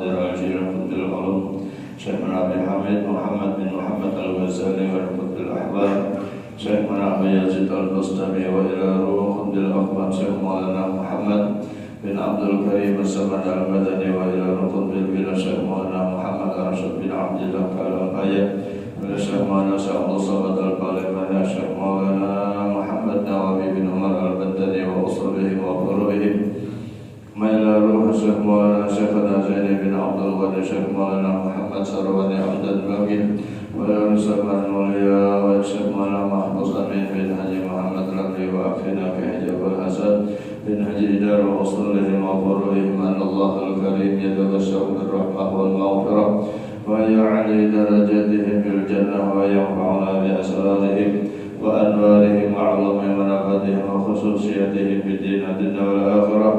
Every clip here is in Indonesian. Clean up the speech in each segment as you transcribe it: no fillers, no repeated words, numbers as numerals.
القادر الجيل قطب العلوم شيخنا أبي حميد محمد بن محمد الغزالي والقطب الأحباب شيخنا أبي يزيد البسطامي وإلى روح قطب الأقبام شيخ مولانا محمد بن عبد الكريم السمد المدني وإلى روح قطب البلاد شيخ مولانا محمد أرشد بن عبد الله الأنبياء وإلى شيخ مولانا شيخ عبد الصمد البالغ شيخ مولانا محمد نووي بن عمر البدني وأصولهم وفروعهم وإلى روح شيخ مولانا شيخنا زين بن عبد الغني شيخ مولانا محمد سرواني عبد الباقي وإلى رسالة المولياء وشيخ مولانا محفوظ أمين بن حجي محمد ربي وأخينا كحجاب الحسن بن حجي دار وأصولهم وفروعهم أن الله الكريم يتغشى بالرحمة والمغفرة ويعلي درجاتهم في الجنة وينفعنا بأسرارهم وأنوارهم وعظم منافذهم وخصوصياتهم في الدين والدنيا والآخرة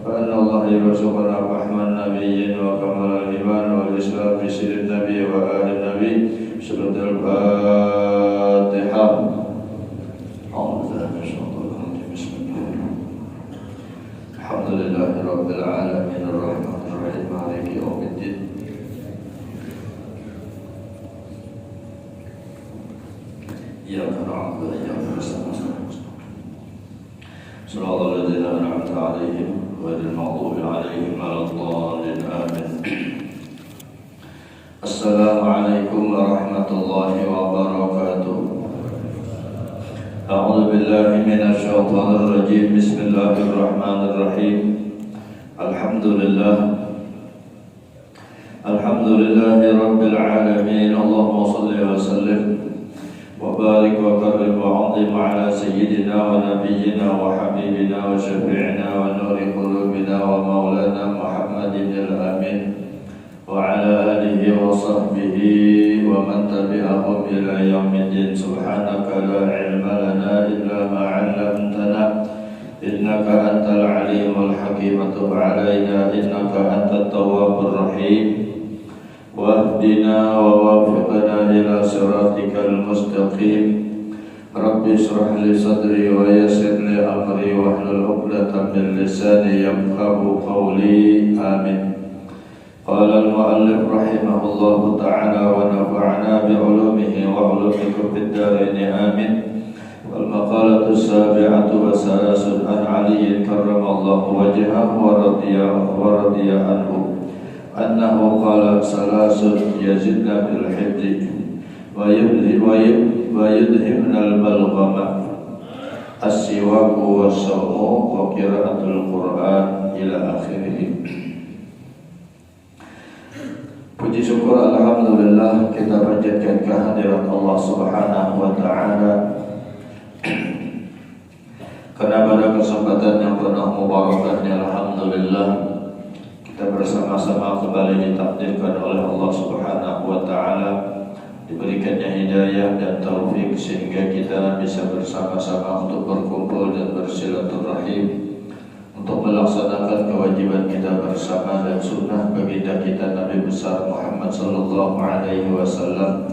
وأن الله يرزقنا فهم النبي وكمال الإيمان والإسلام في سير النبي وآل النبي سورة الفاتحة. أعوذ بالله من الشيطان الرجيم بسم الله الحمد لله رب العالمين الرحمن الرحيم مالك يوم الدين إياك نعبد وإياك نستعين صراط الذين أنعمت عليهم غير المغضوب عليهم ولا الضالين آمين. السلام عليكم ورحمة الله وبركاته. أعوذ بالله من الشيطان الرجيم بسم الله الرحمن الرحيم. الحمد لله رب العالمين. اللهم صل وسلم وبارك وكرم وعظم على سيدنا ونبينا وحبيبنا وشفيعنا ونور قلوبنا ومولانا محمد الأمين وعلى آله وصحبه ومن تبعهم إلى يوم الدين. سبحانك لا علم لنا إلا ما علمتنا إنك أنت العليم الحكيم. تب علينا إنك أنت التواب الرحيم واهدنا ووافقنا إلى صراطك المستقيم. رب اشرح لي صدري ويسر لي أمري واحلل عقدة من لساني يفقهوا قولي آمين. قال المؤلف رحمه الله تعالى ونفعنا بعلومه وعلومكم في الدارين آمين. والمقالة السابعة وثلاثون عن علي كرم الله وجهه ورضي عنه أنه قال ثلاث يزدن في الحفظ ويذهبن البلغم السواك والصوم وقراءة القرآن إلى آخره. Puji syukur alhamdulillah kita panjatkan kehadirat Allah Subhanahu wa taala karena pada kesempatan yang penuh mubarakahnya alhamdulillah kita bersama-sama kembali ditakdirkan oleh Allah Subhanahu wa taala, diberikannya hidayah dan taufik sehingga kita bisa bersama-sama untuk berkumpul dan bersilaturahim untuk melaksanakan kewajiban kita bersama dan sunnah baginda kita Nabi besar Muhammad sallallahu alaihi wasallam,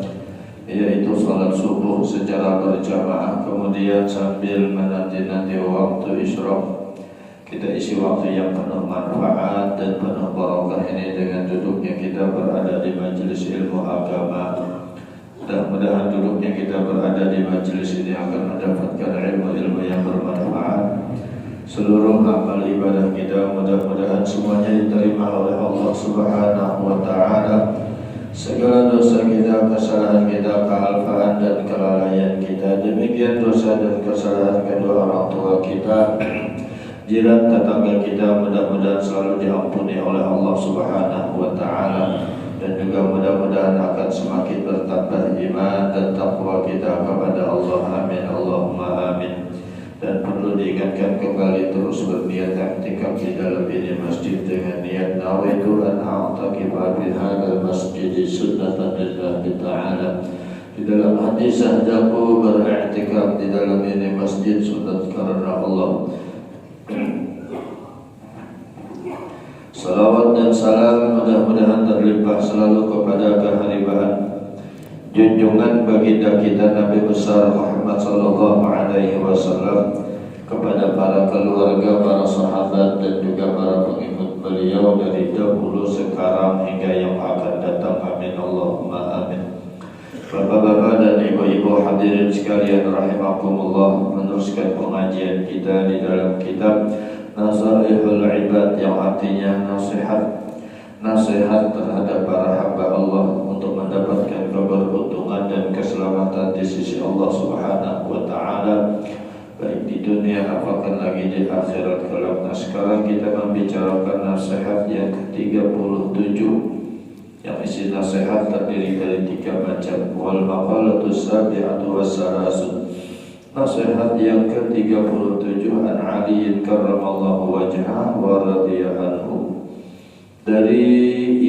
yaitu salat subuh secara berjamaah, kemudian sambil menanti-nanti waktu isyraq kita isi waktu yang penuh manfaat dan penuh barakah ini dengan duduknya kita berada di majelis ilmu agama. Mudah-mudahan duduknya kita berada di majelis ini akan mendapatkan ilmu-ilmu yang bermanfaat. Seluruh amal ibadah kita mudah-mudahan semuanya diterima oleh Allah Subhanahu wa taala. Segala dosa kita, kesalahan kita, kealfaan dan kelalaian kita, demikian dosa dan kesalahan kedua orang tua kita, jiran tetangga kita, mudah-mudahan selalu diampuni oleh Allah Subhanahu wa taala, dan juga mudah-mudahan akan semakin bertambah iman dan takwa kita kepada Allah. Amin Allahumma amin. Dan perlu diingatkan kembali terus berniat i'tikaf di dalam ini masjid dengan niat nawaitu an a'takifa fi hadzal masjid sunnatan lillahi ta'ala. Di dalam hati sahdaku beriktikaf di dalam ini masjid sunat karena Allah. Salawat dan salam mudah-mudahan terlimpah selalu kepada kehadiran junjungan baginda kita Nabi besar Muhammad sallallahu alaihi wasallam, kepada para keluarga, para sahabat dan juga para pengikut beliau dari dahulu, sekarang Bapak-bapak dan ibu-ibu hadirin sekalian rahimakumullah, meneruskan pengajian kita di dalam kitab Nasaihul Ibad, yang artinya nasihat terhadap para hamba Allah untuk mendapatkan keberuntungan dan keselamatan di sisi Allah Subhanahu wa taala, baik di dunia apakah lagi di akhirat kelak. Nah, sekarang kita membicarakan nasihat yang ke-37, yang isi nasihat terdiri dari 3 macam. Wal maqalatus sabi'atu wassalasun. Nasihat yang ke-37 an Ali karramallahu wajhahu wa radhiya anhu, dari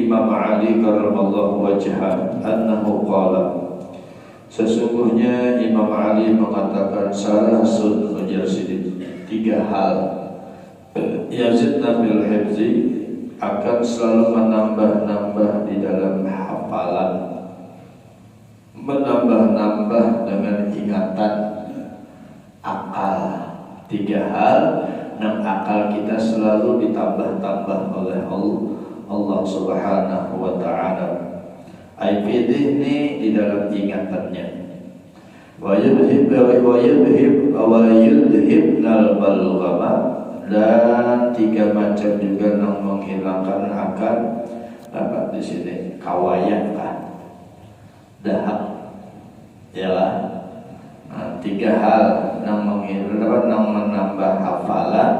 Imam Ali karramallahu wajhahu, annahu qala, sesungguhnya Imam Ali mengatakan, salasun, ujar sidin, 3 hal, yazidna bil hifzi, akan selalu menambah-nambah di dalam hafalan, menambah-nambah dengan ingatan, akal. 3 hal yang akal kita selalu ditambah-tambah oleh Allah Subhanahu wa ta'ala. Aifidihni, di dalam ingatannya. Wa yudhibnal balghama, dan 3 macam juga yang menghilangkan akan apa di sini kawayan kan, dahak, yalah. Nah, 3 hal yang menambah hafalan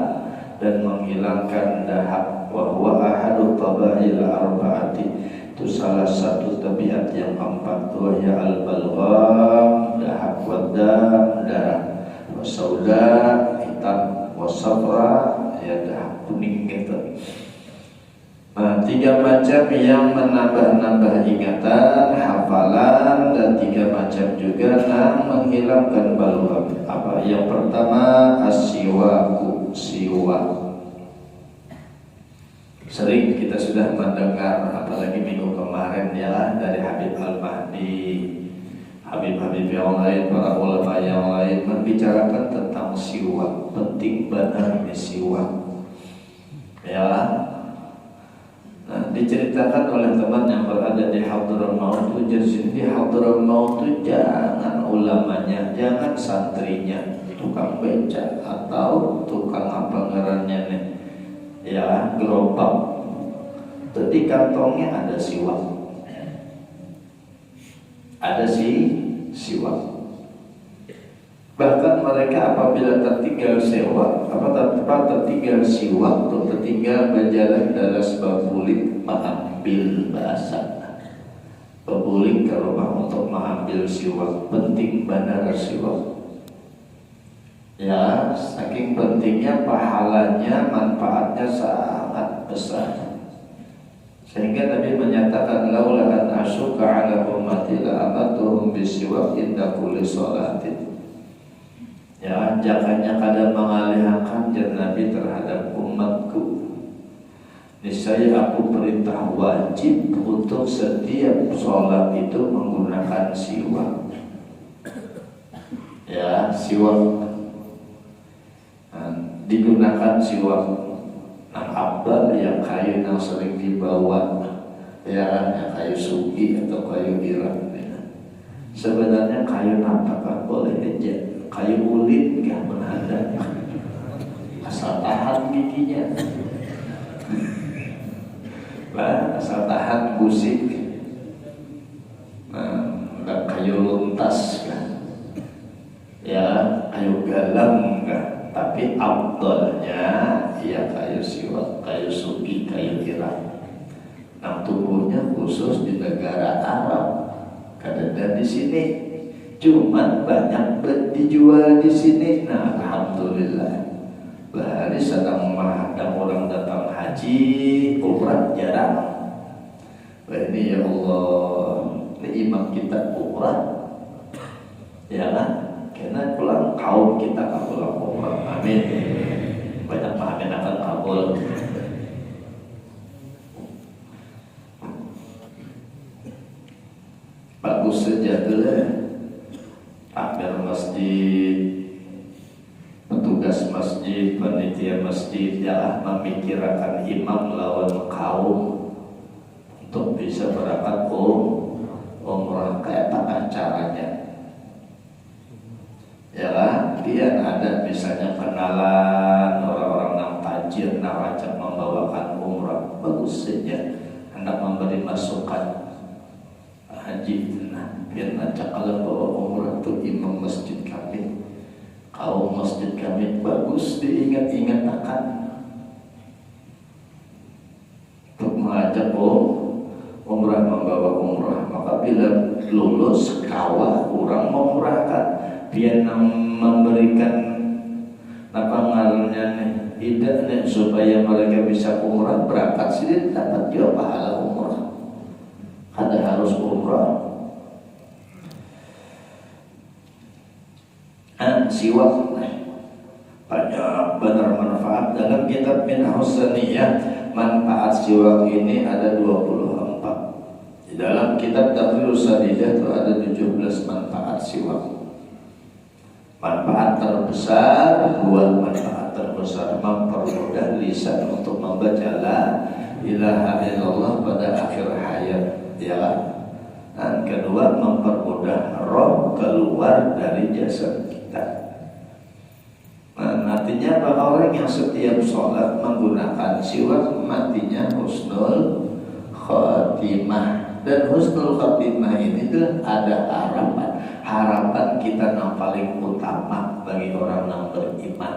dan menghilangkan dahak. Wa huwa ahadu tabail arba'ati, itu salah satu tabiat yang 4. Wa ya al-balgham, dahak, wadam, darah, wasauda, hitam, wasafra, ya dahak kuning gitu. Nah, 3 macam yang menambah-nambah ingatan, hafalan, dan 3 macam juga yang menghilangkan balgham. Apa? Yang pertama, as-siwaku, siwak. Sering kita sudah mendengar, apalagi minggu kemarin ya, dari Habib Al-Mahdi, Habib-habib yang lain, para ulama yang lain membicarakan tentang siwak. Penting benar ini siwak, ya. Nah, diceritakan oleh teman yang berada di Hadramaut, jadi di Hadramaut itu jangan ulamanya, jangan santrinya, tukang beca atau tukang apa ngarannya nih, ya, gerobak. Di kantongnya ada siwak, ada siwak. Bahkan mereka apabila tertinggal siwak, tertinggal siwak atau tertinggal berjalan dari sebab bulik, mengambil bahasa bebulik ke rumah untuk mengambil siwak. Penting benar siwak, ya, saking pentingnya pahalanya, manfaatnya sangat besar. Sehingga Nabi menyatakan, laula an asyuka ala ummati la amatuhum bisiwak inda kulli sholatin. Ya, jangannya kadang mengalihkan Nabi terhadap umatku, niscaya aku perintah wajib untuk setiap sholat itu menggunakan siwak. Ya, siwak. Digunakan siwak. Nah, abal yang kayu yang sering dibawa, ya, yang kayu sugi atau kayu irang, ya. Sebenarnya kayu apa boleh aja, kayu ulin nggak menghadap, asal tahan giginya, nah, asal tahan busik. Nah, nggak kayu luntas kan, ya, kayu galam kan. Tapi abdolnya ya kayu siwak, kayu sugi, kayu irang. Nah, tumbuhnya khusus di negara Arab, kadang di sini, cuman banyak dijual di sini. Nah, alhamdulillah, bahari sedang menghadang orang datang haji, umrah jarang. Wah, ini ya Allah, ini imam kita umrah, ya kan? Karena pulang kaum kita kan pulang umrah. Amin. Banyak amin akan kabul. Bagus saja dulu. Takmir masjid, petugas masjid, panitia masjid, ya, memikirkan imam lawan kaum untuk bisa berangkat umrah. Kayak tak caranya. Ya kan, dia ada misalnya kenalan orang-orang yang tajir, narajak membawakan umrah, bagus saja. Hendak memberi masukan haji, nah biar nanti kalau bawa umrah tuh imam masjid kami, kaum masjid kami, bagus diingat-ingat akan untuk mengajak umrah, membawa umrah. Maka bila lulus kawah kurang mengumrahkan, dia memberikan apa ngaruhnya hidupnya supaya mereka bisa umrah, berangkat sini dapat juga pahala umrah. Ada harus umrah. Siwak banyak benar manfaat. Dalam kitab Minhajus Saniyah, manfaat siwak ini ada 24. Di dalam kitab Taqrirus Sadidah itu ada 17 manfaat siwak. Manfaat terbesar, dua manfaat terbesar: mempermudah lisan untuk membaca la ilaha illallah pada akhir hayat, ya. Dan kedua, mempermudah roh keluar dari jasad kita. Nah, artinya bahwa orang yang setiap sholat menggunakan siwak, matinya husnul khotimah. Dan husnul khotimah ini tuh ada harapan kita yang paling utama bagi orang yang beriman.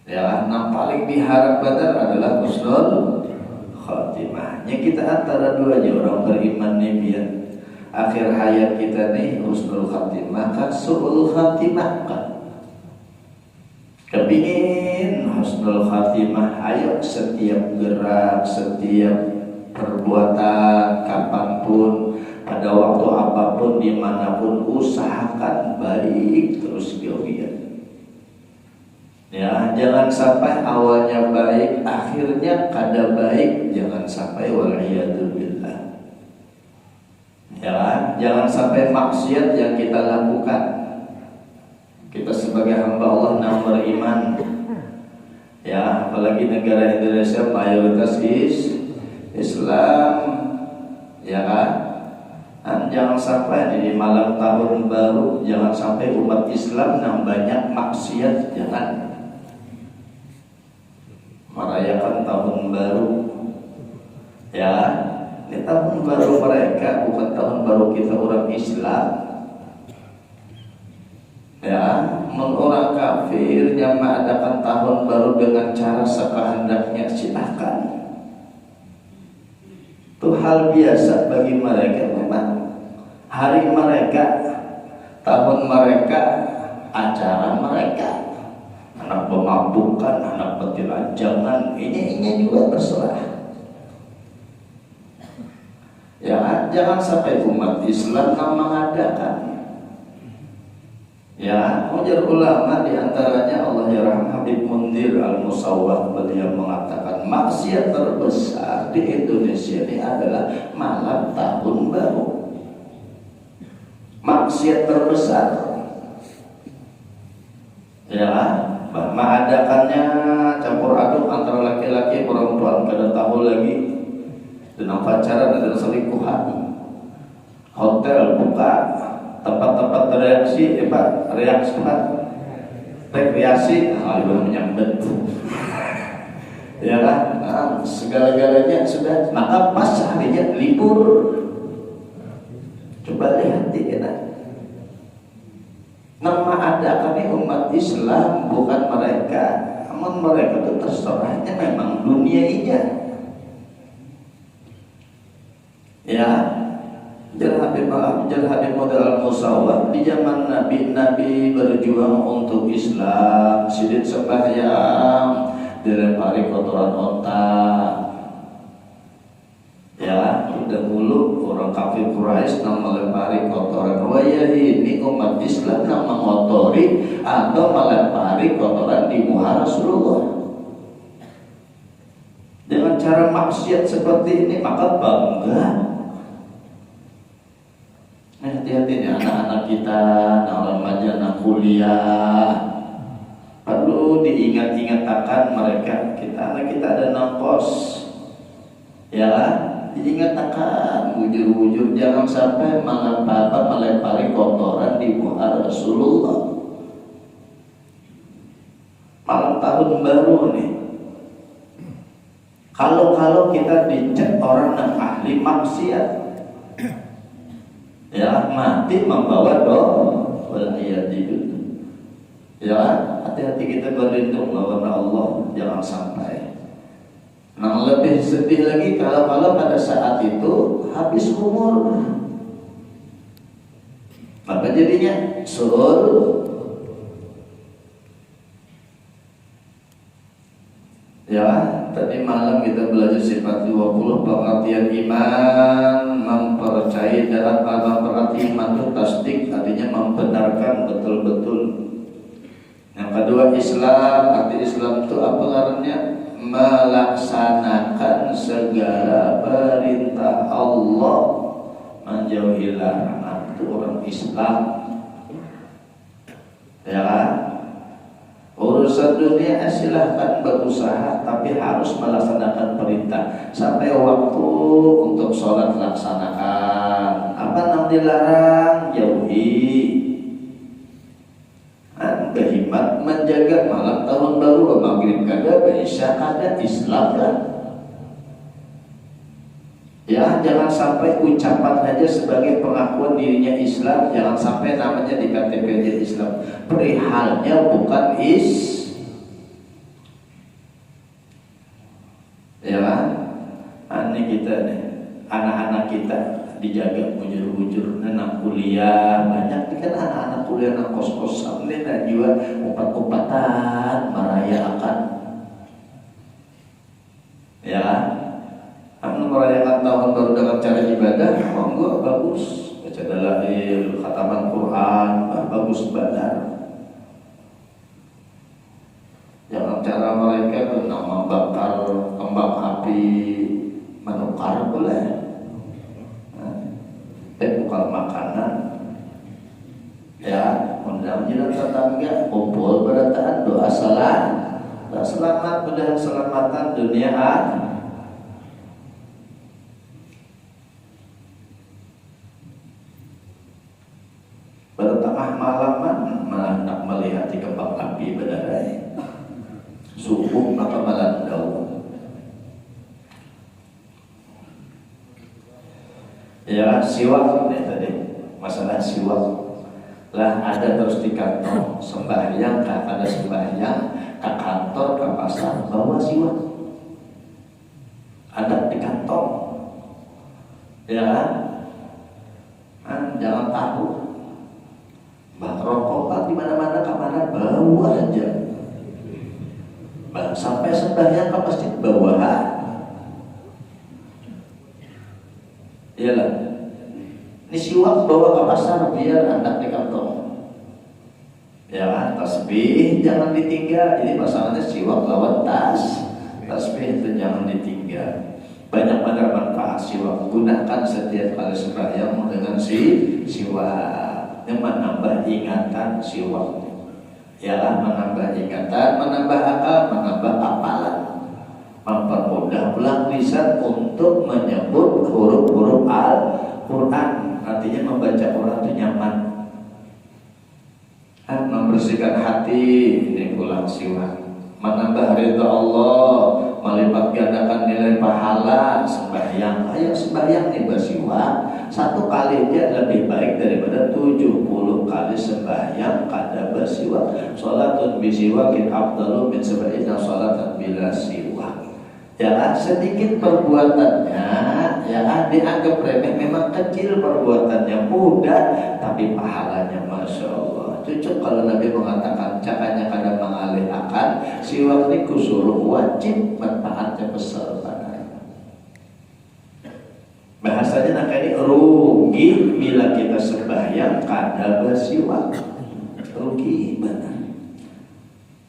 Ya, yang paling diharapkan adalah husnul khotimahnya. Kita antara dua aja orang beriman nih, biar akhir hayat kita nih husnul khotimah kan su'ul khotimah kan. Kepingin husnul khotimah, ayo setiap gerak, setiap perbuatan, kapanpun, pada waktu apapun, dimanapun, usahakan baik terus jauhian. Ya, jangan sampai awalnya baik, akhirnya kada baik. Jangan sampai waliyadzubillah. Ya, jangan sampai maksiat yang kita lakukan. Kita sebagai hamba Allah yang beriman, ya, apalagi negara Indonesia mayoritas Islam, ya kan? Dan jangan sampai di malam tahun baru, jangan sampai umat Islam yang banyak maksiat, jangan merayakan tahun baru, ya. Ini tahun baru mereka, bukan tahun baru kita orang Islam. Ya, orang kafir yang mengadakan tahun baru dengan cara sekehendaknya, silahkan. Itu hal biasa bagi mereka. Memang hari mereka, tahun mereka, acara mereka, anak pemabukan, anak petilanjangan, ini juga terserah. Ya, jangan sampai umat Islam yang mengadakan. Ya, ujar ulama diantaranya Allah yarham Habib Mundir Al-Musawwah, beliau mengatakan maksiat terbesar di Indonesia ini adalah malam tahun baru. Maksiat terbesar, ya, mengadakannya campur aduk antara laki-laki perempuan, kada tahu lagi dengan pacaran dan selingkuhan. Hotel buka, tempat-tempat rekreasi, belum menyambut, ya kan? Segala-galanya sudah. Maka pas harinya libur, coba lihat kita. Nama adakan umat Islam, bukan mereka. Namun mereka itu terserahnya memang dunia ini. Ya. Habib Model Al-Musawwah di zaman Nabi berjuang untuk Islam, sidin sembahyang, dilempari kotoran otak. Ya, dahulu orang kafir Quraisy yang melempari kotoran. Waya ini umat Islam yang mengotori atau melempari kotoran di muka Rasulullah. Dengan cara maksiat seperti ini, maka bangga. Hati-hati nih anak-anak kita, anak remaja, anak kuliah, perlu diingat-ingat akan mereka. Anak kita ada nongkos, ya kan? diingatkan bujur-bujur jangan sampai melempari kotoran di muka Rasulullah. Malam tahun baru nih. Kalau kita dicek orang yang ahli maksiat, ya mati membawa doa, waliyadillah. Ya, hati-hati kita berlindung lawan Allah, jangan sampai. Nah lebih sedih lagi kalau pada saat itu habis umur. Apa jadinya? Ya, tadi malam kita belajar sifat 20 pengertian iman, mempercayai dalam memperhati iman itu tasdik, artinya membenarkan betul-betul. Yang kedua Islam, arti Islam itu apa artinya? Melaksanakan segala perintah Allah, menjauhi larangan, itu orang Islam. Ya kan? Urusan dunia silahkan berusaha, tapi harus melaksanakan perintah. Sampai waktu untuk sholat laksanakan, apa yang dilarang jauhi. Berhimmat menjaga malam tahun baru, maghrib kada, isya kada, Islam kan. Ya, jangan sampai ucapan saja sebagai pengakuan dirinya Islam, jangan sampai namanya di KTP Islam. Perihalnya bukan ya kan? Ini kita nih, anak-anak kita dijaga bujur-bujur, anak kuliah banyak kan, anak-anak kuliah anak kos-kosan nih dan juga umpat-umpatan merayakan, ya. Anu merayakan tahun baru dengan cara ibadah, monggo bagus, baca dalail, khataman Quran, bagus benar. Jangan cara mereka tentang membakar kembang api, menukar boleh. Bukan makanan. Ya, undang jiran tetangga, kumpul berataan, doa selamat, mudah selamatan dunia akhirat. Bertengah malaman malah nak melihat kembang api berderai. Subuh maka melandau. Ya, siwak nih tadi, masalah siwak. Lah ada terus di kantor, sembahyang, ada sembahyang, ke kantor, ke pasar, bawa siwak. Ada di kantor. Ya kan? Jangan takut. Rokok di mana-mana kamar bawa aja. Sampai sembahyang ke masjid bawa. Iyalah. Ini siwak bawa ke pasar biar anak di kantong. Ya kan, tasbih jangan ditinggal. Jadi pasangannya siwak lawan tasbih itu jangan ditinggal. Banyak manfaat siwak. Gunakan setiap kali sembahyang dengan siwak. Yang menambah ingatan siwak. Ialah menambah ingatan, menambah akal, menambah hafalan. Mempermudah ulang lisan untuk menyebut huruf-huruf Al-Quran. Artinya membaca Quran itu nyaman. Membersihkan hati, ini ulang siwak. Menambah ridha Allah, melipat gandakan nilai pahala sembahyang. Ayo sembahyang nih bersiwak. Satu kali aja lebih baik daripada 70 kali sembahyang kada bersiwak. Salatun bisiwakin afdalu min sab'ina salatan bila siwak. Ya, sedikit perbuatannya ya dianggap remeh, memang kecil perbuatannya, mudah tapi pahalanya masya Allah. Cocok kalau Nabi mengatakan caranya kadang mengalih akan siwak ini kusuruh wajib manfaatnya besar padanya. Bahasanya nak ini rugi bila kita sembahyang kada bersiwak, rugi benar.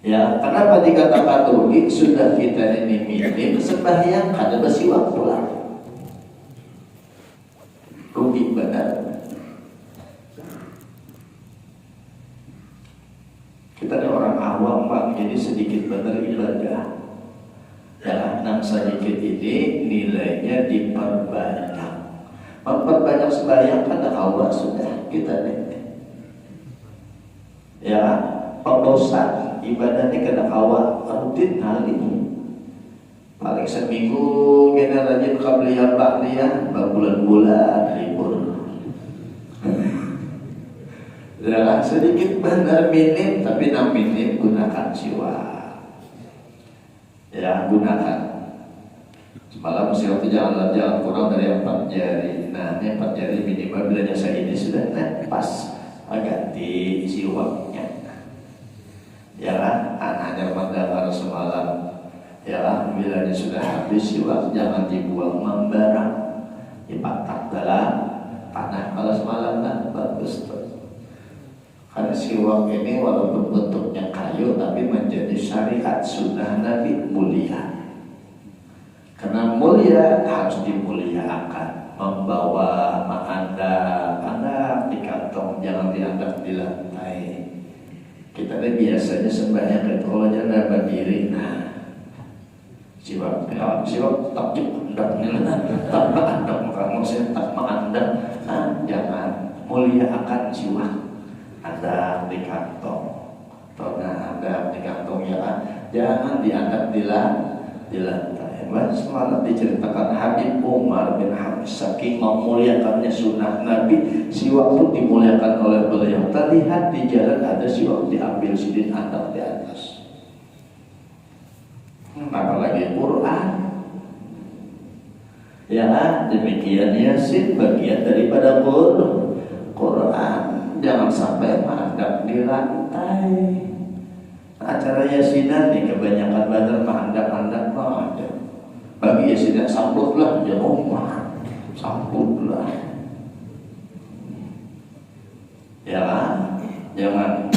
Ya, kenapa dikatakan rugi? Sudah kita ini minim sembahyang kada bersiwak pula, rugi benar. Kita ini orang awam Pak, jadi sedikit benar ibadah. Ya, nah yang sedikit ini nilainya diperbanyak. Memperbanyak sembahyang kan awal sudah kita nih. Ya, pembosan ibadahnya kena awal rutin kali. Paling seminggu kita rajin qabliyah ba'diyah, berbulan-bulan libur. Ya, sedikit benar minim, tapi nak minim gunakan siwak. Ya, gunakan. Semalam siwak itu jangan kurang dari 4 jari. Nah, ini 4 jari minimal bila jasa ini sudah pas. Ganti siwaknya. Ya kan, anaknya mendengar semalam. Ya kan, bila dia sudah habis siwak jangan dibuang membarang. Dipatak dalam tanah. Kalau semalam kan bagus tuh. Karena siwak ini walaupun bentuknya kayu tapi menjadi syariat sunnah Nabi mulia. Karena mulia harus dimuliakan. Membawa, mengandang di kantong, jangan diangkat di lantai. Kita ini biasanya sembahyang itu kalau jangan berdiri. Nah, siwak tak mengandang, maksudnya tak mengandang. Nah, jangan muliakan siwak. Ada di kantong, atau ada di kantong ya kan? Jangan diangkat di lantai. Semalam diceritakan Habib Umar bin Habs saking memuliakannya sunnah Nabi, siwak pun dimuliakan oleh beliau. Terlihat di jalan ada siwak diambil sidin anak di atas. Apalagi Quran. Ya, demikian Yasin bagian daripada Quran. Jangan sampai mandang di lantai. Acara Yasinan nih kebanyakan badar mandang-mandang ada. Bagi Yasinan sambutlah rumah, sambutlah. Ya, jangan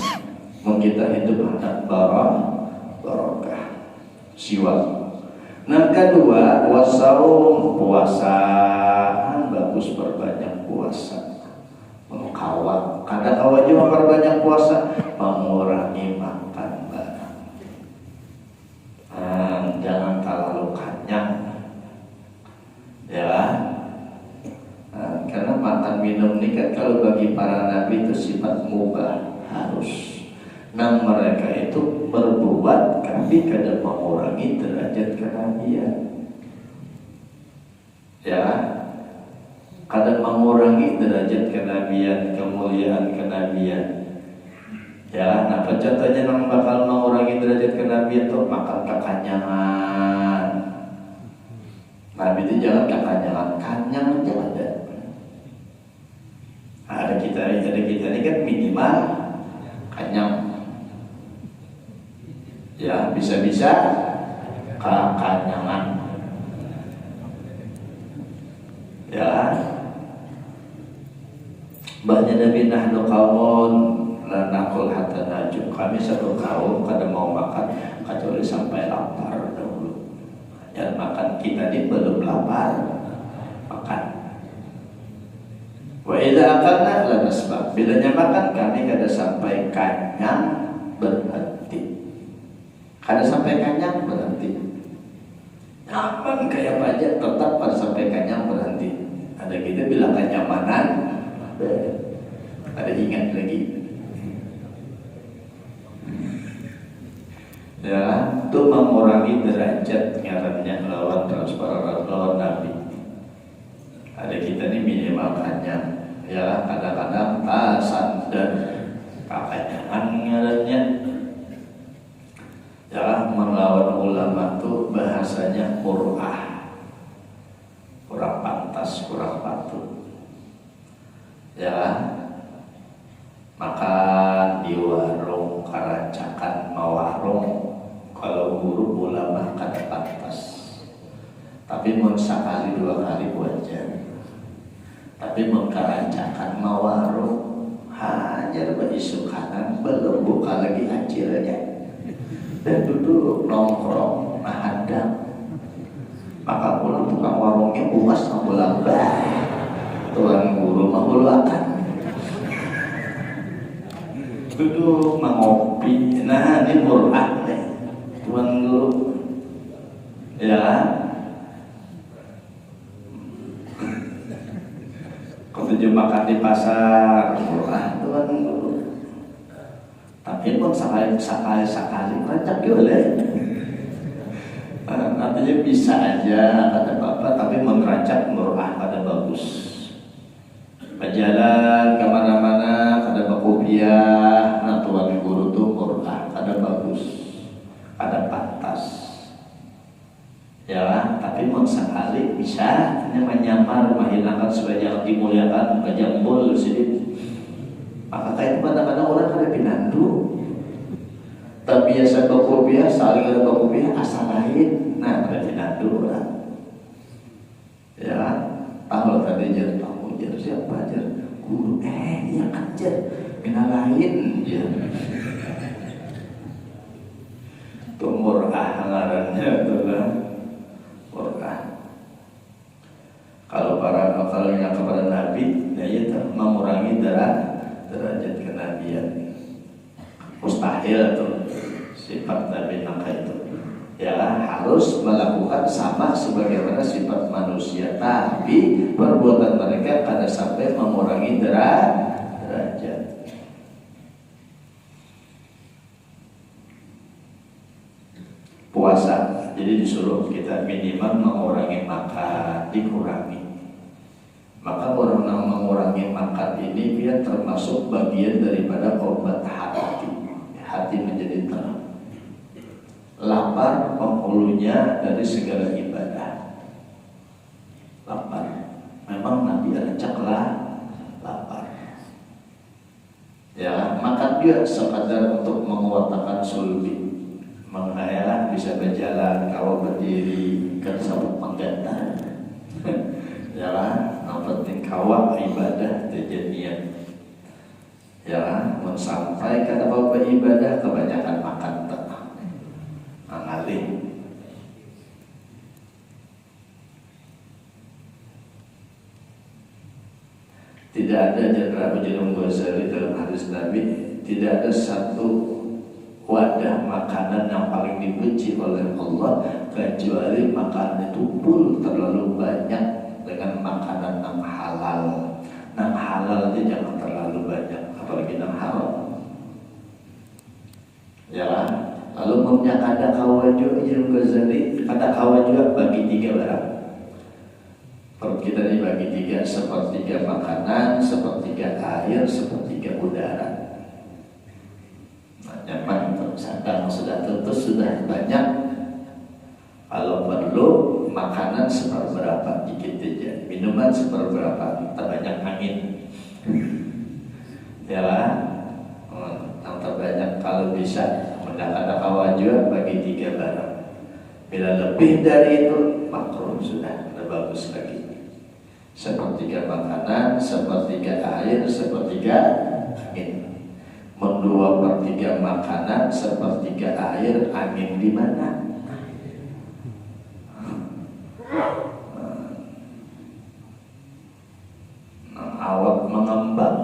kita hidup anak barokah. Siwak. Nah, kedua, wasaum puasa. Bagus perbanyak puasa. Mengkawal. Kadang kawal juga perbanyak puasa, mengurangi makan barang. Jangan terlalu kenyang. Ya. Karena makan minum ini kan kalau bagi para nabi itu sifat mubah, harus. Nah, mereka itu berbuat tapi kadang mengurangi derajat kenabian. Ya, kadang mengurangi derajat kenabian, kemuliaan kenabian. Ya, nah contohnya yang bakal mengurangi derajat kenabian tuh makan kekanyangan. Nabi itu jangan kekanyangan, kanyang aja ada. Ada kita ini kan minimal kanyang. Ya, bisa-bisa kekanyangan. Ya, bahnya Nabi nahnu qaumun la naqul hatta najum. Kami satu kaum kadang mau makan kecuali sampai lapar dahulu. Jangan makan kita ini belum lapar makan. Wa idza akalna la nasbah. Bilanya makan kami kada sampai kenyang berhenti. Kada sampai kenyang berhenti. Aman kayak pajak tetap pada sampai kenyang berhenti. Ada kita bilang kenyamanan, ada ingat lagi. Ya, itu mengurangi derajat ngarannya lawan transparan lawan Nabi. Ada kita ini minimal kenyang. Ya, kadang-kadang tasan dan kekenyangan ngarannya. Ya, melawan ulama tuh bahasanya mur'ah, kurang pantas, kurang patut. Ya, makan di warung karancakan mau warung, kalau guru ulama kan pantas. Tapi mau sekali 2 kali wajar. Tapi mau karancakan mau warung hanya berisu kanan belum buka lagi acilnya. Dan duduk nongkrong hadang, maka pulang tukang warungnya puas pulang tuan guru menghuluakan duduk mengopi. Nah, ini murah nih tuan guru Ya, ketujuh makan di pasar, tuan guru. Tapi pun sekali rancak juga. Artinya bisa aja kata bapak, tapi merancak murah kada bagus. Berjalan kemana-mana kada bakopiah, nah tuan guru tuh murah, kada bagus, kada pantas. Ya, tapi mau sekali bisa hanya menyamar, menghilangkan sebagian dimuliakan, kejambul sedikit. Maka kayak kadang-kadang orang kada pinandu. Tak biasa bakopiah, saling ada bakopiah asal lain. Nah, kada pinandu orang. Ya, tahu tadi jar tahu jar siapa jar guru ya kan jar bina lain jar. Tuh murah ngarannya tuh lah. Kalau para akalnya kepada Nabi, dia mengurangi derajat kenabian. Mustahil tuh sifat Nabi maka itu. Ya harus melakukan sama sebagaimana sifat manusia, tapi perbuatan mereka kada sampai mengurangi derajat. Puasa, jadi disuruh kita minimal mengurangi makan, dikurangi. Maka orang yang mengurangi makan ini dia termasuk bagian daripada obat hati. Hati menjadi tenang. Lapar penghulunya dari segala ibadah. Lapar, memang Nabi ajaklah lapar. Ya, makan juga sekadar untuk menguatkan sulbi. Menghayal bisa berjalan, kalau berdiri kan sabuk menggantang. Yalah, yang penting kawat ibadah terjadian. Yalah, mau sampai kata bapak ibadah kebanyakan makan tenang, mengalir. Tidak ada Abu Jalil Ghazali dalam hadis Nabi, tidak ada satu wadah makanan yang paling dibenci oleh Allah kecuali makanan itu pun terlalu banyak dengan makanan yang halal. Yang halal itu jangan terlalu banyak, apalagi yang haram. Ya, lalu punya kada kawaju Jalil Ghazali, kada kawaju bagi 3 barang. Perut kita dibagi 3, sepertiga makanan, sepertiga air, sepertiga udara. Nyaman sedang sudah tutus sudah banyak. Kalau perlu makanan seperberapa dikit aja, minuman seperberapa, terbanyak angin. Ya lah, yang terbanyak kalau bisa mendapat kawaju bagi 3 barang. Bila lebih dari itu makruh sudah bagus lagi. Sepertiga makanan, sepertiga air, sepertiga angin. 2/3 makanan, 1/3 air, angin di mana? Awak mengembang.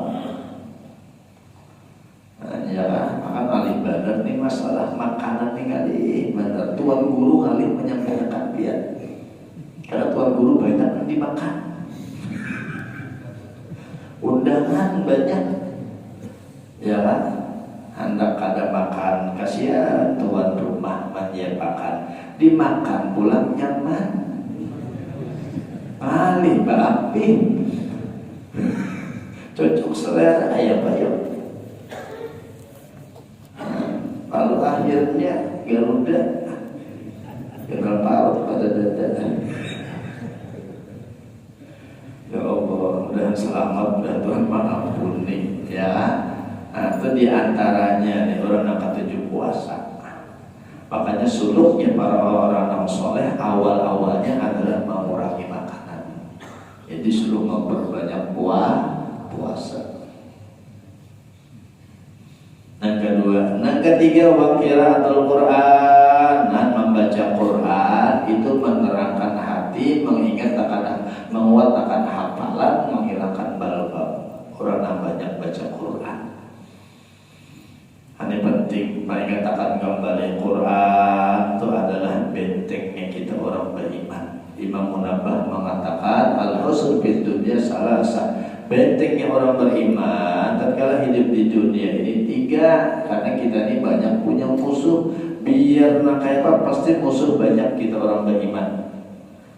Ya, makan alih badan nih masalah makanan nih kali. Benar, tuan guru kali menyampaikan dia. Karena tuan guru banyak dimakan. Undangan banyak. Ya kan? Hendak kada makan, kasihan tuan rumah menyiapkan, dimakan pulang nyaman. Alih berapi, cocok selera ya Pak Yo. Lalu akhirnya Garuda gagal paut pada dada. Ya Allah, mudah selamat dan Tuhan mengampuni ya. Nah, itu diantaranya nih orang yang ketujuh puasa. Makanya suluknya para orang yang soleh awal-awalnya adalah mengurangi makanan. Jadi suruh memperbanyak puasa. Yang kedua, yang ketiga qiraatul Quran. Dan membaca Quran itu menerangkan hati, menguatkan hafalan, menghilangkan balbal. Orang yang banyak baca Quran. Ini penting, mengatakan kembali Quran itu adalah bentengnya kita orang beriman. Imam Munabbah mengatakan al-husn fid dunya salasa. Bentengnya orang beriman tatkala hidup di dunia ini 3, karena kita ini banyak punya musuh. Biar kayak apa pasti musuh banyak kita orang beriman.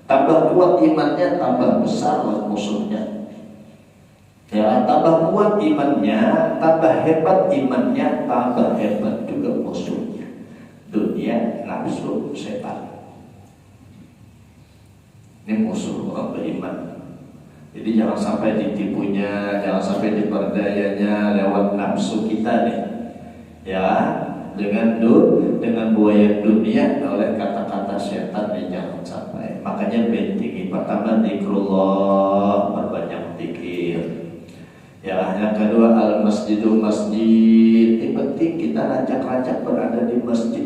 Tambah kuat imannya, tambah besar musuhnya. Ya, tambah kuat imannya, tambah hebat imannya, tambah hebat juga musuhnya. Dunia, nafsu, setan. Ini musuh orang beriman. Jadi jangan sampai ditipunya, jangan sampai diperdayanya lewat nafsu kita nih. Ya, dengan buaya dunia oleh kata-kata setan nih, jangan sampai. Makanya bentengi pertama zikrullah, perbanyak zikir. Ya, yang kedua al-masjidul masjid. Ini penting kita rancak-rancak berada di masjid.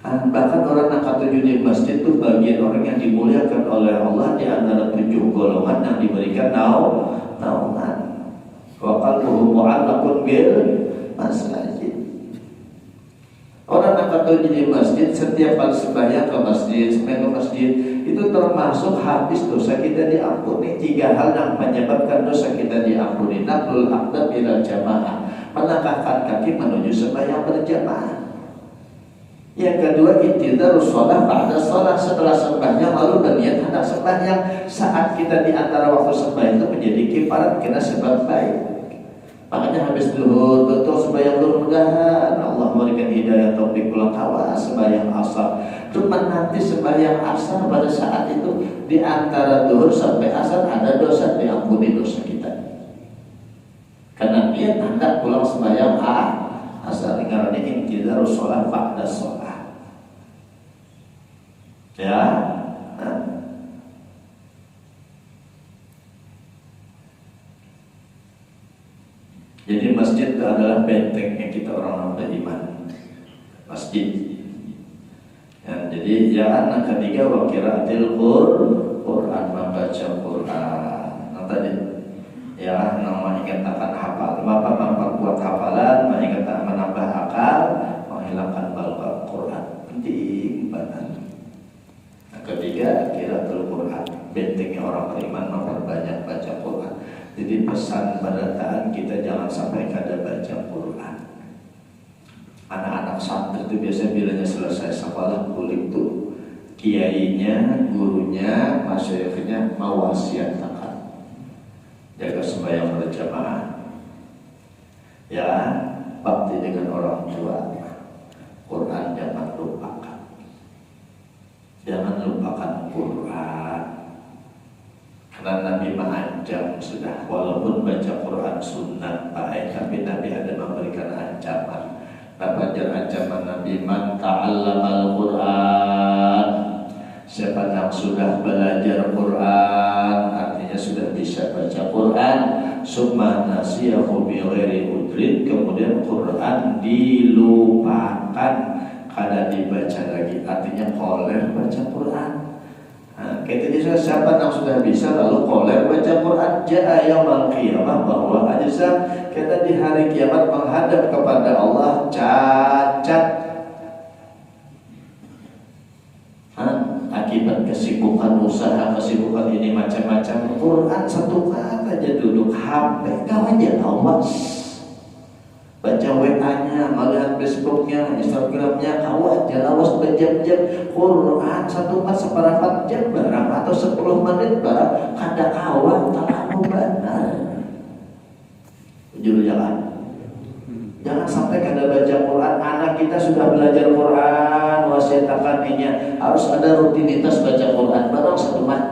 Bahkan orang yang 7 di masjid itu bagian orang yang dimuliakan oleh Allah di antara 7 golongan yang diberikan naungan. Wa qalbuhu mu'allaqun bil masjid. Orang yang 7 di masjid setiap kali sembahyang ke masjid, itu termasuk habis dosa kita diampuni. 3 hal yang menyebabkan dosa kita diampuni. Naqlul aqdam ila jamaah, melangkahkan kaki menuju sembahyang berjamaah. Yang kedua, intidharus shalah ba'da shalah, setelah sembahyang lalu berniat hendak sembahyang. Saat kita di antara waktu sembahyang itu menjadi kifarat kena sebab baik. Makanya habis zuhur betul sembahyang zuhur, mudahan Allah memberikan hidayah taufik pulang kawas sembahyang asar. Cuma nanti sembahyang asar pada saat itu di antara zuhur sampai asar ada dosa, diampuni dosa kita. Karena dia hendak pulang sembahyang asar. Karena ini intidharus shalah ba'da shalah. Ya, jadi masjid itu adalah bentengnya kita orang beriman. Masjid. Ya, jadi yang ketiga wa qiraatil Quran, membaca Quran. Nah tadi ya, mengingatkan hafal, memperkuat hafalan, menambah akal, menghilangkan balqa Quran. Penting banget. Ketiga, qiraatul Quran, bentengnya orang beriman, memperbanyak baca Quran. Jadi pesan pendataan kita jangan sampai kada baca Quran. Anak-anak santri itu biasanya bilanya selesai sekolah kulik tuh kiainya, gurunya, masyayikhnya mewasiatkan jaga sembahyang berjamaah. Ya, bakti dengan orang tua. Quran jangan lupakan. Jangan lupakan Quran. Karena Nabi mengancam sudah, walaupun baca Quran sunnah baik, tapi Nabi ada memberikan ancaman. Apa ancaman Nabi? Man ta'allamal Quran, siapa yang sudah belajar Quran, artinya sudah bisa baca Quran, summa nasiyahu bi ghairi udrin, kemudian Quran dilupakan, kada dibaca lagi, artinya koler baca Quran. Ketika siapa yang sudah bisa lalu koler baca Quran, ja'a yaumul qiyamah, bahwa ajza kita di hari kiamat menghadap kepada Allah cacat. Akibat kesibukan usaha, kesibukan ini macam-macam. Quran satu kata aja duduk, HP kau aja lawas. Baca WA-nya, melihat Facebooknya, Instagramnya, kau aja lawas berjam-jam. Quran satu mat seperempat jam barang atau 10 menit barang, kada kawan tak benar. Jujur jangan sampai kada baca Quran. Anak kita sudah belajar Quran, wasiatkan harus ada rutinitas baca Quran barang 1 mat.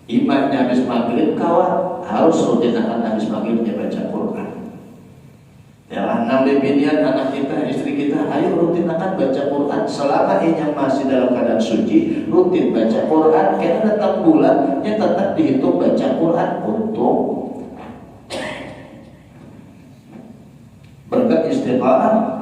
Imamnya habis maghrib kawan harus rutinakan habis maghribnya baca Quran. Ya, nabi binian anak kita, istri kita, ayo rutinakan baca Quran. Selama ini masih dalam keadaan suci, rutin baca Quran. Karena datang bulannya tetap dihitung baca Quran untuk berkat istiqamah.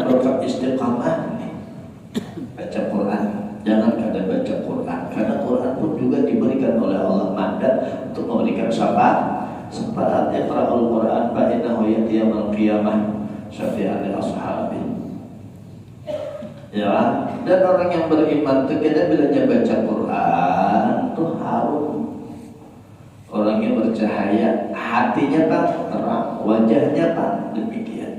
Berkat istiqamah nih, baca Quran Syafaat iqra'ul Qur'an fa innahu ya'ti yaumil qiyamah syafi'an li ashabi. Ya, dan orang yang beriman itu kita bilanya baca Quran tuh harum. Orangnya bercahaya, hatinya Pak terang, wajahnya Pak demikian.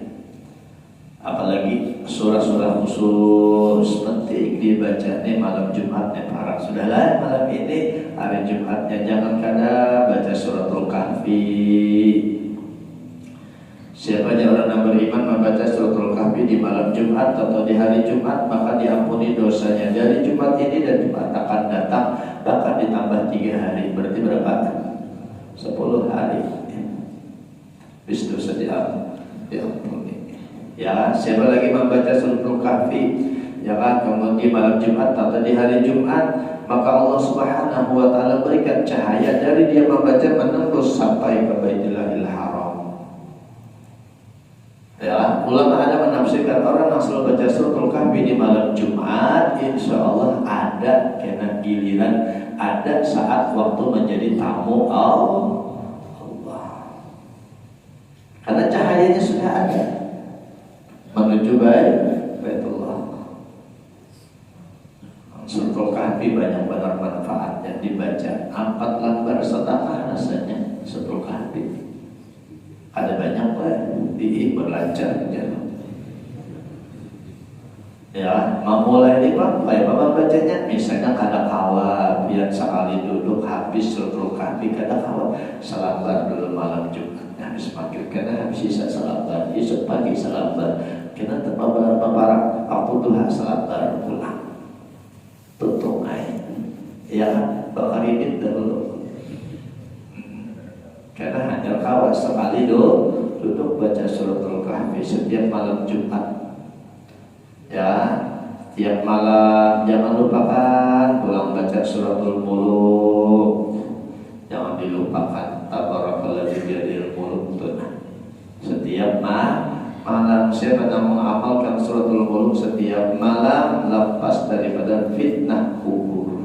Apalagi surah-surah khusus penting dibaca nih malam Jumatnya para. Sudahlah malam ini hari Jumatnya jangan kadang baca suratul Kahfi. Siapa aja orang yang beriman membaca suratul Kahfi di malam Jumat atau di hari Jumat, maka diampuni dosanya dari Jumat ini dan Jumat akan datang, bahkan ditambah 3 hari. Berarti berapa? 10 hari. Bis dosa diampuni. Ya, siapa lagi membaca suratul Kahfi, ya kan, kemudian di malam Jumat atau di hari Jumat, maka Allah Subhanahu wa taala berikan cahaya dari dia membaca menembus sampai ke Baitullahil Haram. Ya, ulama ada menafsirkan orang yang selalu baca suratul Kahfi di malam Jumat, insya Allah ada kena giliran, ada saat waktu menjadi tamu Allah. Karena cahayanya sudah ada menuju Baitullah. Suratul Kahfi banyak benar manfaatnya dibaca 4 lembar setengah rasanya suratul Kahfi. Ada banyak berlancar jalan. Ya, memulai ini Pak, baik Bapak bacanya misalnya kada kawa, biar sekali duduk habis suratul Kahfi kada kawa, salambar dulu malam Jumat. Habis maghrib kada habis sisa salambar, esok pagi salambar. Kena terbabar paparak waktu duha salambar pulang. Tutung aja. Ya, bakal ini dulu. Karena hanya kawan sekali duduk baca suratul Kahfi setiap malam Jumat. Ya, tiap malam jangan lupakan pulang baca suratul Mulk. Jangan dilupakan tabarakalladzi biyadihil mulk. Setiap malam siapa yang mengamalkan suratul Mulk setiap malam lepas daripada fitnah kubur.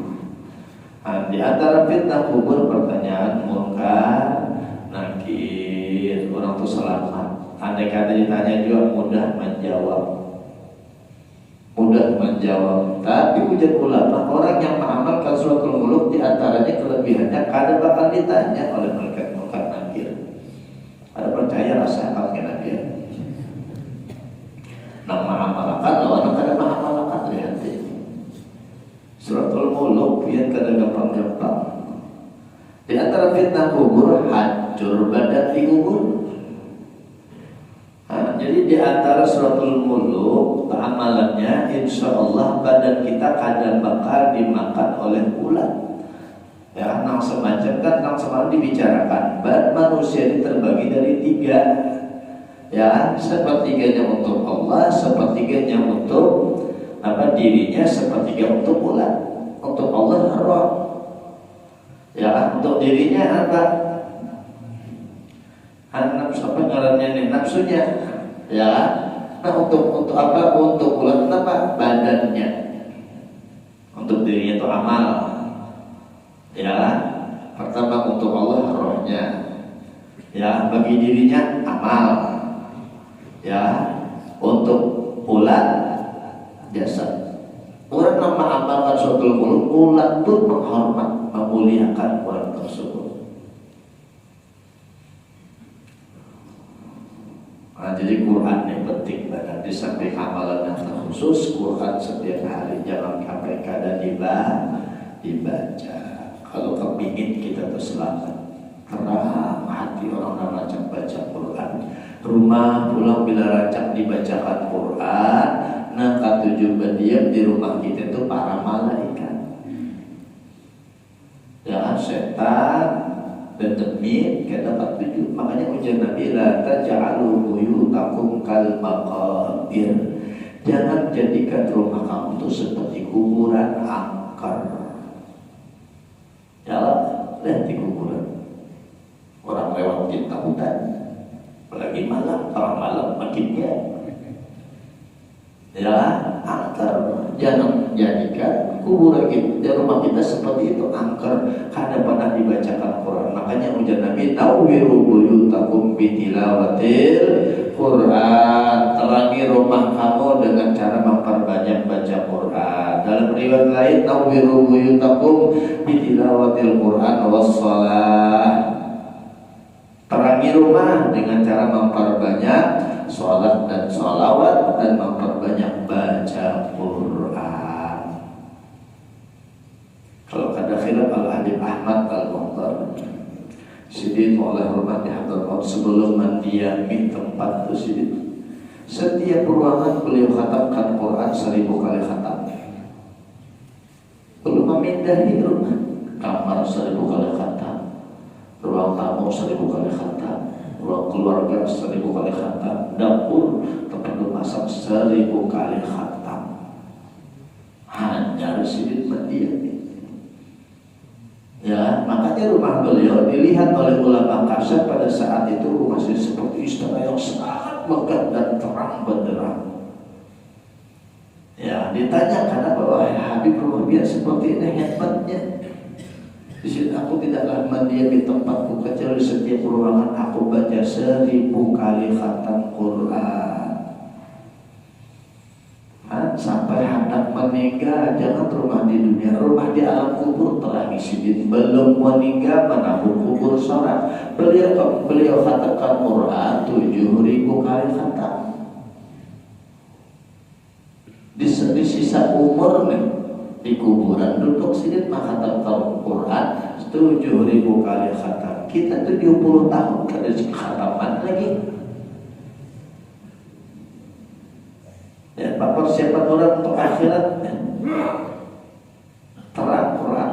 Nah, di antara fitnah kubur pertanyaan munkar nakir, orang itu selamat. Andai kata ditanya juga mudah menjawab. Tapi ujian ulama, orang yang mengamalkan suratul Mulk di antaranya kelebihannya kadang bakal ditanya oleh malaikat munkar nakir. Ada percaya rasa akalnya dia. Nah mengamalkan lawan kadang mengamalkan lihat suratul Mulk biar kadang gampang. Di antara fitnah kubur, hancur badan di kubur. Nah, jadi di antara suratul Mulk, amalannya insya Allah badan kita kadang bakal dimakan oleh ulat. Ya, nang semacam kan nang semalam dibicarakan, badan manusia ini terbagi dari 3. Ya, sepertiganya untuk Allah, sepertiganya untuk dirinya, sepertiga untuk ulat. Untuk Allah roh. Ya, untuk dirinya apa? Nafsu apa ngarannya nih? Nafsunya. Ya. Nah, untuk apa? Untuk ulat apa? Badannya. Untuk dirinya itu amal. Ya. Pertama untuk Allah rohnya. Ya, bagi dirinya amal. Ya. Untuk ulat jasa. Orang yang mengamalkan suratul Mulk, ulat pun menghormat, memuliakan orang tersebut. Nah, jadi Quran yang penting banget. Di samping amalan yang khusus, Quran setiap hari jangan sampai kadang dibaca. Kalau kepingin kita terselamat, terang hati orang yang rajin baca Quran. Rumah pulang bila rajin dibacakan Quran, nah katujuh berdiam di rumah kita itu para malaikat. Ya, setan dan demit kita dapat 7. Makanya ujian Nabi la taj'alu buyutakum kal maqabir. Jangan jadikan rumah kamu itu seperti kuburan angker. Ya, lihat di kuburan. Orang lewat di hutan. Apalagi malam, orang malam makinnya. Ya, angker. Jangan jadikan kuburan kita, rumah kita seperti itu angker. Karena pernah dibacakan Quran. Makanya ujian sabda Nabi, nawwiru buyutakum bitilawatil Quran, terangi rumah kamu dengan cara memperbanyak baca Quran. Dalam riwayat lain, nawwiru buyutakum bitilawatil Quran wassalah, terangi rumah dengan cara memperbanyak sholat dan sholawat dan memperbanyak baca Quran. Kalau kata khilaf Al-Habib Ahmad Al-Muhtar Sidin oleh hormat di Hadramaut sebelum mendiami tempat itu Sidin, setiap ruangan beliau khatamkan Quran 1000 kali khatam. Belum memindahi rumah, kamar 1000 kali khatam, ruang tamu 1000 kali khatam, ruang keluarga 1000 kali khatam, dapur tempat memasak 1000 kali khatam. Hanya Sidin mendiami. Ya, makanya rumah beliau dilihat oleh ulama kasyaf pada saat itu masih seperti istana yang sangat megah dan terang benderang. Ya, ditanya kenapa wahai Habib rumah biasa seperti ini hebatnya. Di sini aku tidaklah mendiam di tempatku kecuali setiap ruangan aku baca 1000 kali khatam Quran. Sampai hendak meninggal, jangan rumah di dunia, rumah di alam kubur telah Sidin. Belum meninggal menabur kubur sholat. Beliau khatamkan Quran 7000 kali khatam. Di sisa umur nih di kuburan duduk Sidin menghatamkan Quran 7000 kali khatam. Kita 70 tahun kada khataman lagi. Ya, persiapan orang untuk akhirat terang Quran.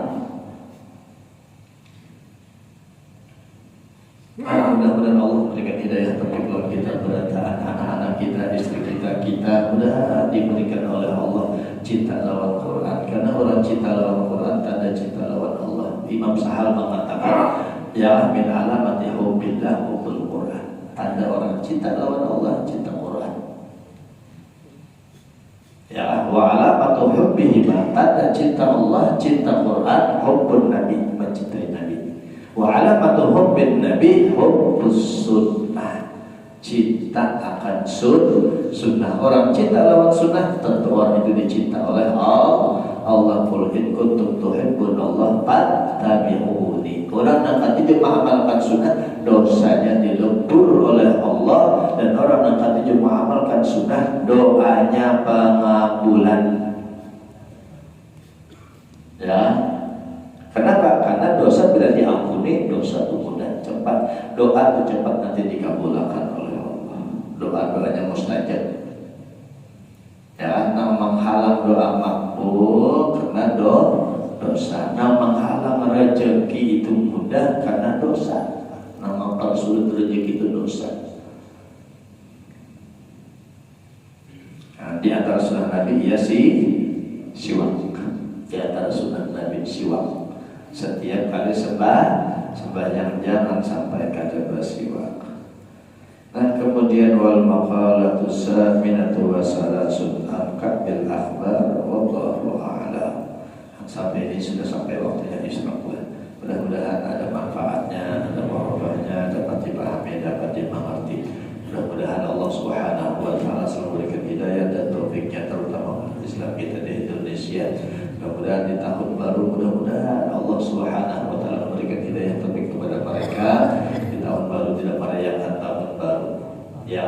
Mudah-mudahan Allah memberikan hidayah kepada kita, berataan anak-anak kita, istri kita mudah diberikan oleh Allah cinta lawan Quran. Karena orang cinta lawan Quran tanda cinta lawan Allah. Imam Sahal mengatakan, ya min alamati hubbillah hubbul Quran. Tanda orang cinta lawan Allah cinta Quran. Ya, wa alamatu hubbihi tanda cinta Allah cinta Quran, hubbun Nabi mencintai Nabi. Wa alamatu hubbin Nabi hubbus sunnah, cinta akan sunnah. Orang cinta lawan sunnah tentu orang itu dicinta oleh Allah. Allah qul in kuntum tuhibbunallah fattabi'uni. Orang yang nanti mengamalkan sunnah dosanya dilebur oleh Allah, dan orang yang nanti mengamalkan sunnah doanya pengabulan. Ya, kenapa? Karena dosa bila diampuni, dosa itu mudah cepat, doa itu cepat nanti dikabulkan oleh Allah. Doanya mustajab. Ya, nah menghalang doa makbul karena dosa. Nah menghalang rezeki itu mudah karena dosa. Nah mempersulit rezeki itu dosa. Nah, di antara sunnah Nabi ya siwak. Di antara sunnah Nabi siwak. Setiap kali sembahyang jangan sampai kada bersiwak. Nah kemudian wal maqalatu saminatu wa salasun angkat bil akhbar wallahu a'lam. Sampai ini sudah sampai waktunya disambung. Mudah-mudahan ada manfaatnya, ada warahnya, dapat dipahami, dapat dimengerti. Mudah-mudahan Allah Subhanahu wa taala selalu berikan hidayah dan taufiknya, terutama Islam kita di Indonesia. Mudah-mudahan di tahun baru, mudah-mudahan Allah Subhanahu wa taala memberikan hidayah taufik kepada mereka. Di tahun baru tidak merayakan tahun baru. Ya,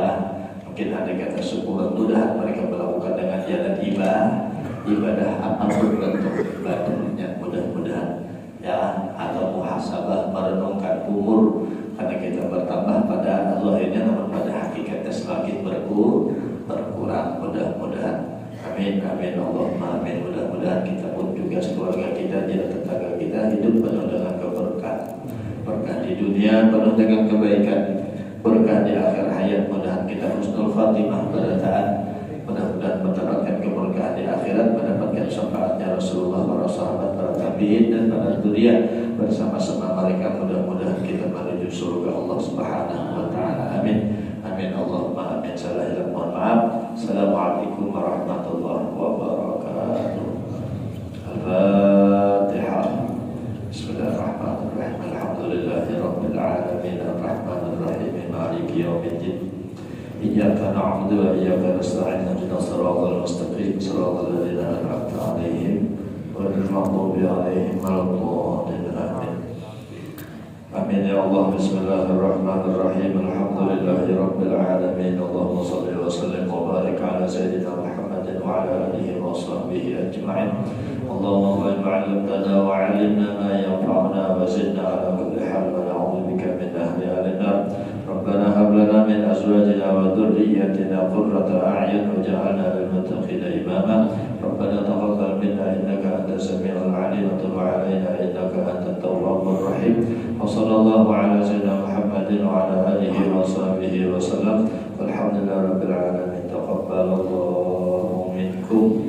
mungkin ada kata syukur, mudah mereka melakukan dengan jalan ibadah apapun bentuk ibadahnya, mudah-mudahan ya, atau muhasabah merenungkan umur, karena kita bertambah pada zahirnya namun pada hakikatnya semakin berkurang. Mudah-mudahan amin Allahumma amin. Mudah-mudahan kita pun juga keluarga kita, jalan tetangga kita hidup penuh dengan berkah di dunia, penuh dengan kebaikan, berkah di akhir hayat. Mudah-mudahan kita husnul khatimah berataan, mudah-mudahan mendapatkan keberkahan di akhirat, mendapatkan syafaatnya Rasulullah, para sahabat, para tabi'in dan para dzurriyyah bersama-sama mereka. Mudah-mudahan kita menuju surga Allah Subhanahu wa taala. Amin Allahumma amin. Salah hilaf mohon maaf. Assalamualaikum warahmatullahi wabarakatuh. Al-Fatihah. Bismillahirrahmanirrahim. Alhamdulillahirabbil alamin. iyyaka na'budu wa iyyaka nasta'in ihdinas siratal mustaqim siratal ladzina an'amta 'alaihim ghairil maghdubi 'alaihim waladdallin. Amin. Amin ya Allah. Bismillahirrahmanirrahim. Alhamdulillahi rabbil alamin. Allahumma shalli wa sallim wa barik ala sayyidina Muhammadin wa ala alihi wa sahbihi ajma'in. Allahumma ma 'allamtana wa 'allimna ma yanfa'una wa zidna ala kulli hal wa na'udzu bika min ahli an-nar. Rabbana hab lana min azwajina wa dhurriyyatina qurrata a'yun waj'alna lil muttaqina imama. Rabbana taqabbal minna innaka antas samiul 'alim wa tub 'alaina innaka antat tawwabur rahim. Wa sallallahu ala sayyidina Muhammadin wa ala alihi wa sahbihi wa sallam. Walhamdulillahi rabbil alamin. Taqabbalallahu minkum.